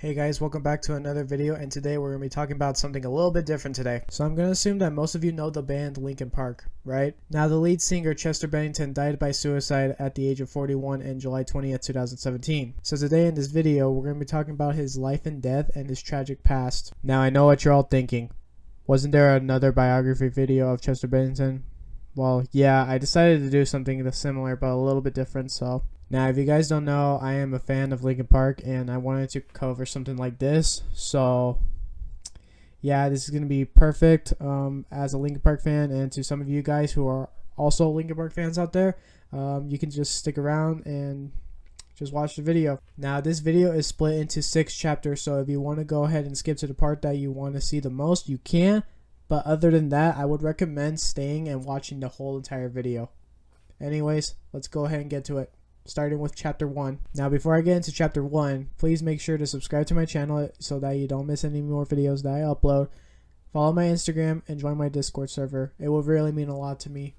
Hey guys, welcome back to another video, and today we're going to be talking about something a little bit different today. So I'm going to assume that most of you know the band Linkin Park, right? Now the lead singer Chester Bennington died by suicide at the age of 41 on July 20th, 2017. So today in this video, we're going to be talking about his life and death and his tragic past. Now I know what you're all thinking. Wasn't there another biography video of Chester Bennington? Well, yeah, I decided to do something similar but a little bit different, so... Now, if you guys don't know, I am a fan of Linkin Park, and I wanted to cover something like this. So, yeah, this is going to be perfect as a Linkin Park fan, and to some of you guys who are also Linkin Park fans out there, you can just stick around and just watch the video. Now, this video is split into 6 chapters, so if you want to go ahead and skip to the part that you want to see the most, you can. But other than that, I would recommend staying and watching the whole entire video. Anyways, let's go ahead and get to it. Starting with chapter 1. Now before I get into chapter 1, please make sure to subscribe to my channel so that you don't miss any more videos that I upload. Follow my Instagram and join my Discord server. It will really mean a lot to me.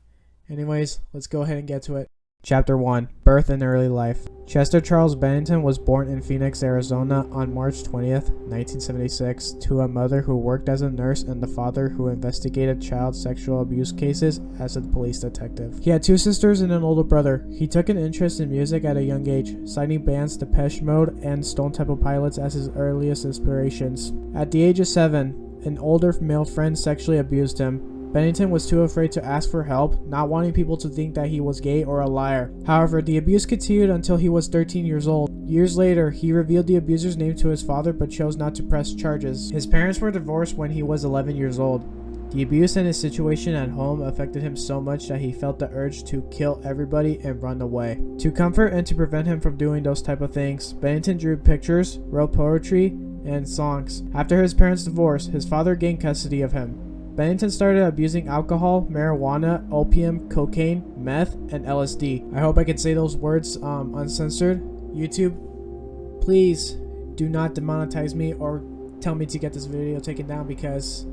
Anyways, let's go ahead and get to it. Chapter 1. Birth and Early Life. Chester Charles Bennington was born in Phoenix, Arizona on March 20th, 1976 to a mother who worked as a nurse and the father who investigated child sexual abuse cases as a police detective. He had 2 sisters and an older brother. He took an interest in music at a young age, citing bands Depeche Mode and Stone Temple Pilots as his earliest inspirations. At the age of 7, an older male friend sexually abused him. Bennington was too afraid to ask for help, not wanting people to think that he was gay or a liar. However, the abuse continued until he was 13 years old. Years later, he revealed the abuser's name to his father but chose not to press charges. His parents were divorced when he was 11 years old. The abuse and his situation at home affected him so much that he felt the urge to kill everybody and run away. To comfort and to prevent him from doing those type of things, Bennington drew pictures, wrote poetry, and songs. After his parents' divorce, his father gained custody of him. Bennington started abusing alcohol, marijuana, opium, cocaine, meth, and LSD. I hope I can say those words uncensored. YouTube, please do not demonetize me or tell me to get this video taken down because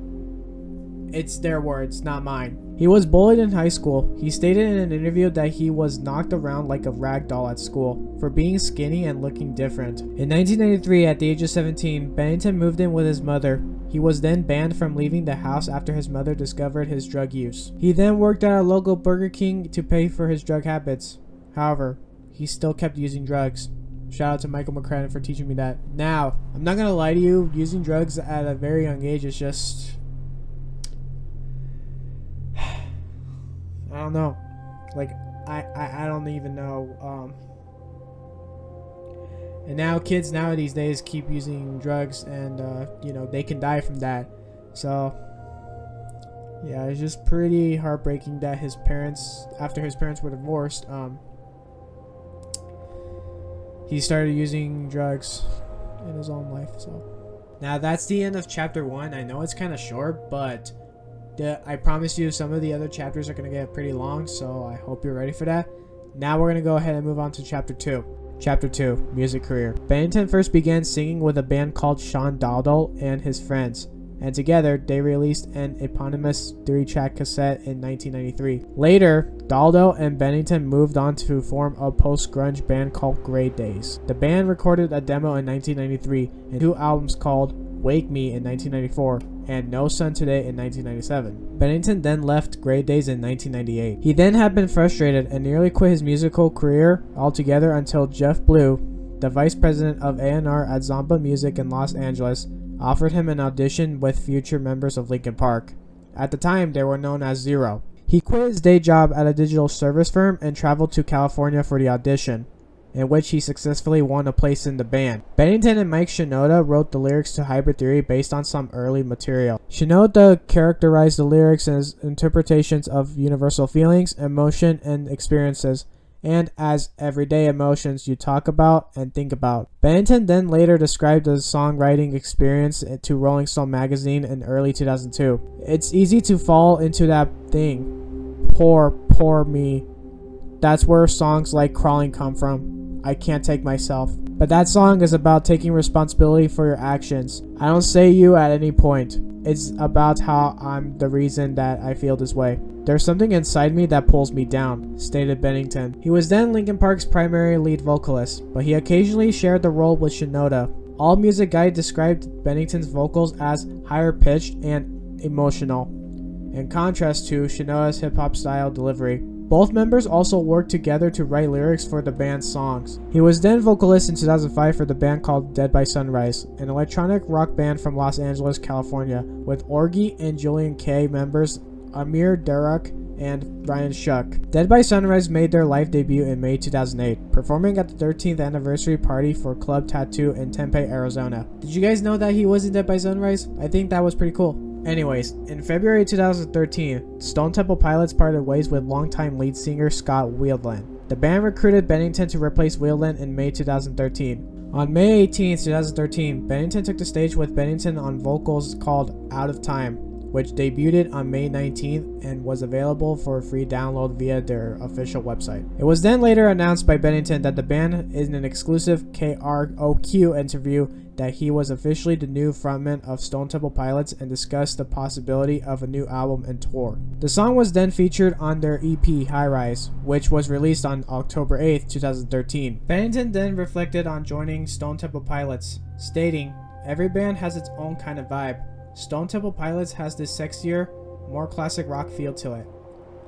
it's their words, not mine. He was bullied in high school. He stated in an interview that he was knocked around like a rag doll at school for being skinny and looking different. In 1993, at the age of 17, Bennington moved in with his mother. He was then banned from leaving the house after his mother discovered his drug use. He then worked at a local Burger King to pay for his drug habits. However, he still kept using drugs. Shout out to Michael McCradden for teaching me that. Now, I'm not gonna lie to you, using drugs at a very young age is just... I don't know. Like, I don't even know. And now kids nowadays days keep using drugs and, you know, they can die from that. So, yeah, it's just pretty heartbreaking that his parents, after his parents were divorced, he started using drugs in his own life. So, now that's the end of chapter 1. I know it's kind of short, but I promise you some of the other chapters are going to get pretty long, so I hope you're ready for that. Now we're going to go ahead and move on to chapter 2. Chapter 2. Music Career. Bennington first began singing with a band called Sean Dowdle and his friends, and together they released an eponymous 3-track cassette in 1993. Later, Dowdle and Bennington moved on to form a post-grunge band called Grey Days. The band recorded a demo in 1993 and 2 albums called Wake Me in 1994 and No Sun Today in 1997. Bennington then left Grey Days in 1998. He then had been frustrated and nearly quit his musical career altogether until Jeff Blue, the vice president of A&R at Zomba Music in Los Angeles, offered him an audition with future members of Linkin Park. At the time, they were known as Zero. He quit his day job at a digital service firm and traveled to California for the audition, in which he successfully won a place in the band. Bennington and Mike Shinoda wrote the lyrics to Hybrid Theory based on some early material. Shinoda characterized the lyrics as interpretations of universal feelings, emotion, and experiences, and as everyday emotions you talk about and think about. Bennington then later described the songwriting experience to Rolling Stone magazine in early 2002. It's easy to fall into that thing. Poor me. That's where songs like Crawling come from. I Can't Take Myself. But that song is about taking responsibility for your actions. I don't say you at any point. It's about how I'm the reason that I feel this way. There's something inside me that pulls me down, stated Bennington. He was then Linkin Park's primary lead vocalist, but he occasionally shared the role with Shinoda. AllMusic Guide described Bennington's vocals as higher pitched and emotional, in contrast to Shinoda's hip-hop style delivery. Both members also worked together to write lyrics for the band's songs. He was then vocalist in 2005 for the band called Dead by Sunrise, an electronic rock band from Los Angeles, California, with Orgy and Julian K members Amir Derak and Ryan Shuck. Dead by Sunrise made their live debut in May 2008, performing at the 13th anniversary party for Club Tattoo in Tempe, Arizona. Did you guys know that he was in Dead by Sunrise? I think that was pretty cool. Anyways, in February 2013, Stone Temple Pilots parted ways with longtime lead singer Scott Weiland. The band recruited Bennington to replace Weiland in May 2013. On May 18, 2013, Bennington took the stage with Bennington on vocals called Out of Time, which debuted on May 19th and was available for a free download via their official website. It was then later announced by Bennington that the band, in an exclusive KROQ interview, that he was officially the new frontman of Stone Temple Pilots and discussed the possibility of a new album and tour. The song was then featured on their EP High Rise, which was released on October 8th, 2013. Bennington then reflected on joining Stone Temple Pilots, stating, "Every band has its own kind of vibe. Stone Temple Pilots has this sexier, more classic rock feel to it.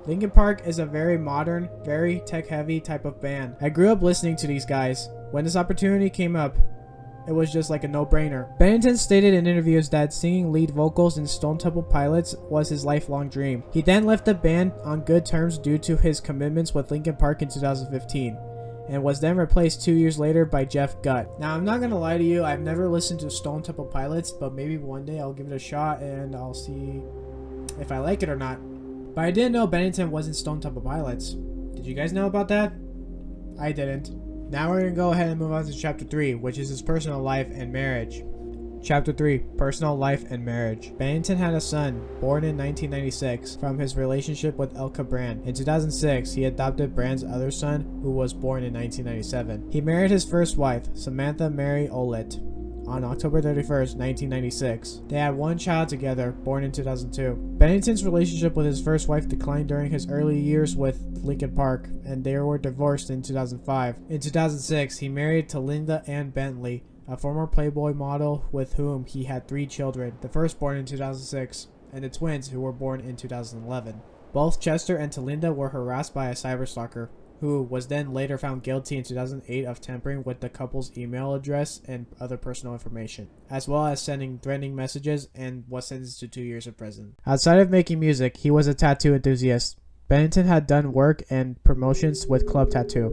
Linkin Park is a very modern, very tech-heavy type of band. I grew up listening to these guys. When this opportunity came up, it was just like a no-brainer." Bennington stated in interviews that singing lead vocals in Stone Temple Pilots was his lifelong dream. He then left the band on good terms due to his commitments with Linkin Park in 2015. And was then replaced 2 years later by Jeff Gutt. Now, I'm not gonna lie to you, I've never listened to Stone Temple Pilots, but maybe one day I'll give it a shot and I'll see if I like it or not. But I didn't know Bennington was in Stone Temple Pilots. Did you guys know about that? I didn't. Now we're gonna go ahead and move on to chapter 3, which is his personal life and marriage. Chapter 3, Personal Life and Marriage. Bennington had a son, born in 1996, from his relationship with Elka Brand. In 2006, he adopted Brand's other son, who was born in 1997. He married his first wife, Samantha Mary Olet, on October 31st, 1996. They had one child together, born in 2002. Bennington's relationship with his first wife declined during his early years with Linkin Park, and they were divorced in 2005. In 2006, he married to Linda Ann Bentley, a former Playboy model with whom he had 3 children, the first born in 2006, and the twins who were born in 2011. Both Chester and Talinda were harassed by a cyberstalker, who was then later found guilty in 2008 of tampering with the couple's email address and other personal information, as well as sending threatening messages, and was sentenced to 2 years in prison. Outside of making music, he was a tattoo enthusiast. Bennington had done work and promotions with Club Tattoo,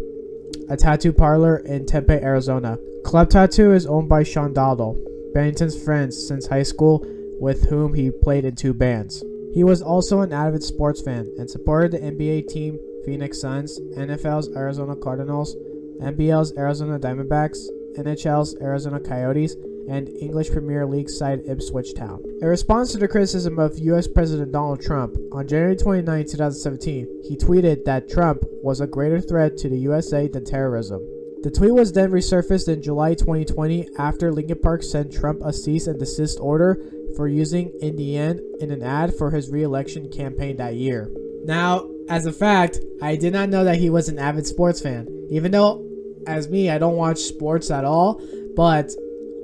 a tattoo parlor in Tempe, Arizona. Club Tattoo is owned by Sean Dowdle, Bennington's friend since high school, with whom he played in 2 bands. He was also an avid sports fan and supported the NBA team Phoenix Suns, NFL's Arizona Cardinals, NBL's Arizona Diamondbacks, NHL's Arizona Coyotes, and English Premier League side Ipswich Town. In response to the criticism of US President Donald Trump, on January 29, 2017, he tweeted that Trump was a greater threat to the USA than terrorism. The tweet was then resurfaced in July 2020 after Linkin Park sent Trump a cease and desist order for using "in the end" in an ad for his re-election campaign that year. Now, as a fact, I did not know that he was an avid sports fan, even though, as me, I don't watch sports at all, but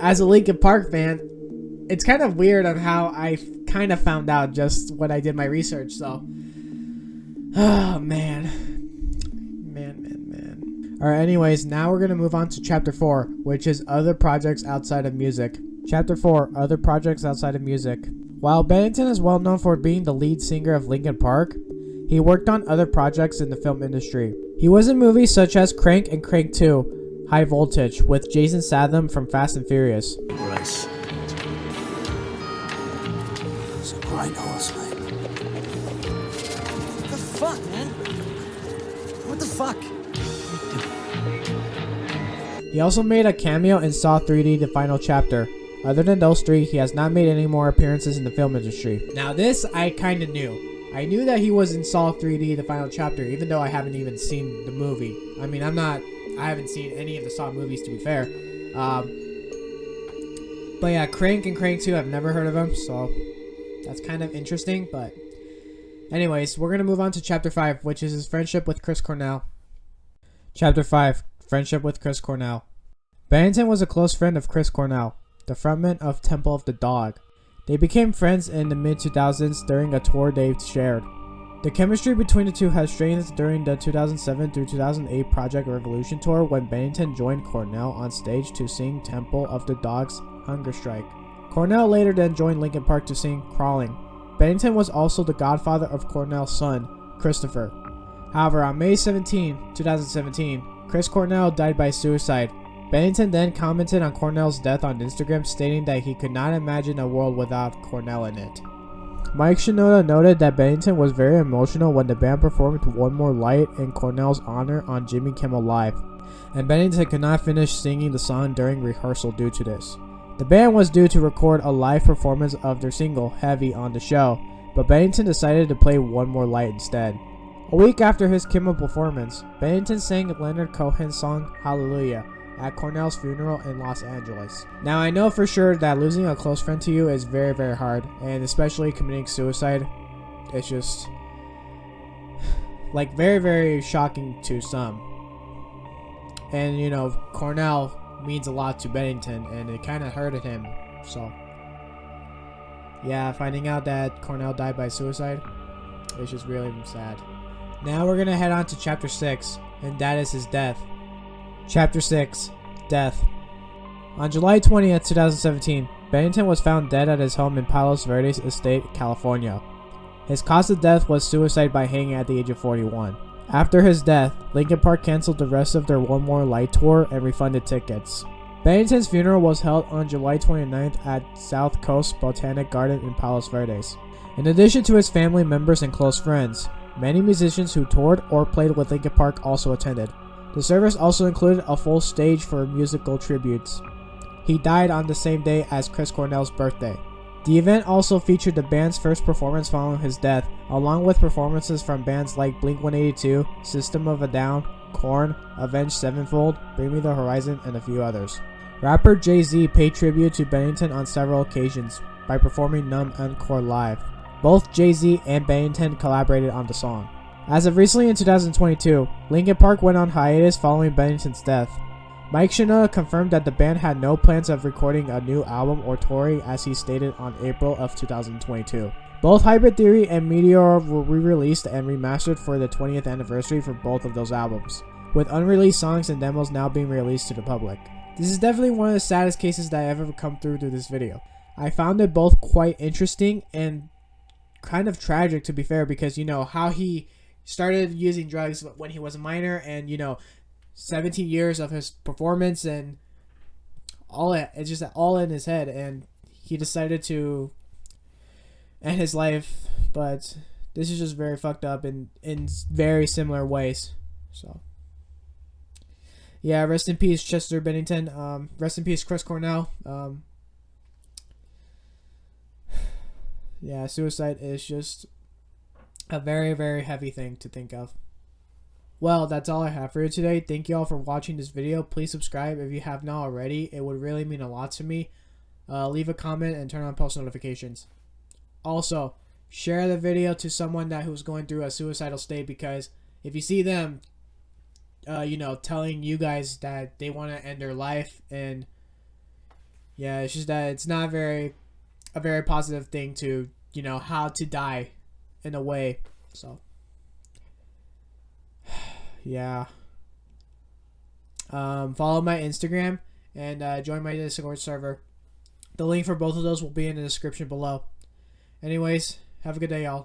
as a Linkin Park fan, it's kind of weird on how I kind of found out just when I did my research, so. Oh, man. Alright, anyways, now we're going to move on to chapter 4, which is other projects outside of music. Chapter 4, other projects outside of music. While Bennington is well known for being the lead singer of Linkin Park, he worked on other projects in the film industry. He was in movies such as Crank and Crank 2, High Voltage, with Jason Statham from Fast and Furious. Bryce. It's a grind horse, mate. What the fuck, man? What the fuck? He also made a cameo in Saw 3D The Final Chapter. Other than those 3, he has not made any more appearances in the film industry. Now this I kinda knew. I knew that he was in Saw 3D The Final Chapter, even though I haven't even seen the movie. I mean, I haven't seen any of the Saw movies, to be fair. But yeah, Crank and Crank 2, I've never heard of him, so that's kind of interesting, but anyways, we're gonna move on to chapter 5, which is his friendship with Chris Cornell. Chapter 5, Friendship with Chris Cornell. Bennington was a close friend of Chris Cornell, the frontman of Temple of the Dog. They became friends in the mid-2000s during a tour they shared. The chemistry between the two has strengthened during the 2007 through 2008 Project Revolution tour when Bennington joined Cornell on stage to sing Temple of the Dog's Hunger Strike. Cornell later then joined Linkin Park to sing Crawling. Bennington was also the godfather of Cornell's son, Christopher. However, on May 17, 2017, Chris Cornell died by suicide. Bennington then commented on Cornell's death on Instagram, stating that he could not imagine a world without Cornell in it. Mike Shinoda noted that Bennington was very emotional when the band performed One More Light in Cornell's honor on Jimmy Kimmel Live, and Bennington could not finish singing the song during rehearsal due to this. The band was due to record a live performance of their single, Heavy, on the show, but Bennington decided to play One More Light instead. A week after his Kimmel performance, Bennington sang Leonard Cohen's song, Hallelujah, at Cornell's funeral in Los Angeles. Now, I know for sure that losing a close friend to you is very, very hard, and especially committing suicide, it's just like very, very shocking to some. And you know, Cornell means a lot to Bennington, and it kind of hurted him. So yeah, finding out that Cornell died by suicide, it's just really sad. Now we're gonna head on to chapter 6, and that is his death. Chapter 6, Death. On July 20th, 2017, Bennington was found dead at his home in Palos Verdes Estate, California. His cause of death was suicide by hanging at the age of 41. After his death, Linkin Park canceled the rest of their One More Light tour and refunded tickets. Bennington's funeral was held on July 29th at South Coast Botanic Garden in Palos Verdes. In addition to his family members and close friends, many musicians who toured or played with Linkin Park also attended. The service also included a full stage for musical tributes. He died on the same day as Chris Cornell's birthday. The event also featured the band's first performance following his death, along with performances from bands like Blink-182, System of a Down, Korn, Avenged Sevenfold, Bring Me the Horizon, and a few others. Rapper Jay-Z paid tribute to Bennington on several occasions by performing Numb Encore live. Both Jay-Z and Bennington collaborated on the song. As of recently in 2022, Linkin Park went on hiatus following Bennington's death. Mike Shinoda confirmed that the band had no plans of recording a new album or touring, as he stated on April of 2022. Both Hybrid Theory and Meteor were re-released and remastered for the 20th anniversary for both of those albums, with unreleased songs and demos now being released to the public. This is definitely one of the saddest cases that I've ever come through this video. I found it both quite interesting and kind of tragic, to be fair, because you know how he started using drugs when he was a minor, and you know 17 years of his performance and it's just all in his head, and he decided to end his life. But this is just very fucked up in very similar ways. So yeah, rest in peace Chester Bennington. Rest in peace Chris Cornell. Yeah, suicide is just a very, very heavy thing to think of. Well, that's all I have for you today. Thank you all for watching this video. Please subscribe if you have not already. It would really mean a lot to me. Leave a comment and turn on post notifications. Also, share the video to someone who's going through a suicidal state, because if you see them, you know, telling you guys that they want to end their life, and yeah, it's just that it's not a very positive thing to, you know, how to die in a way. So yeah, follow my Instagram and join my Discord server. The link for both of those will be in the description below. Anyways, have a good day, y'all.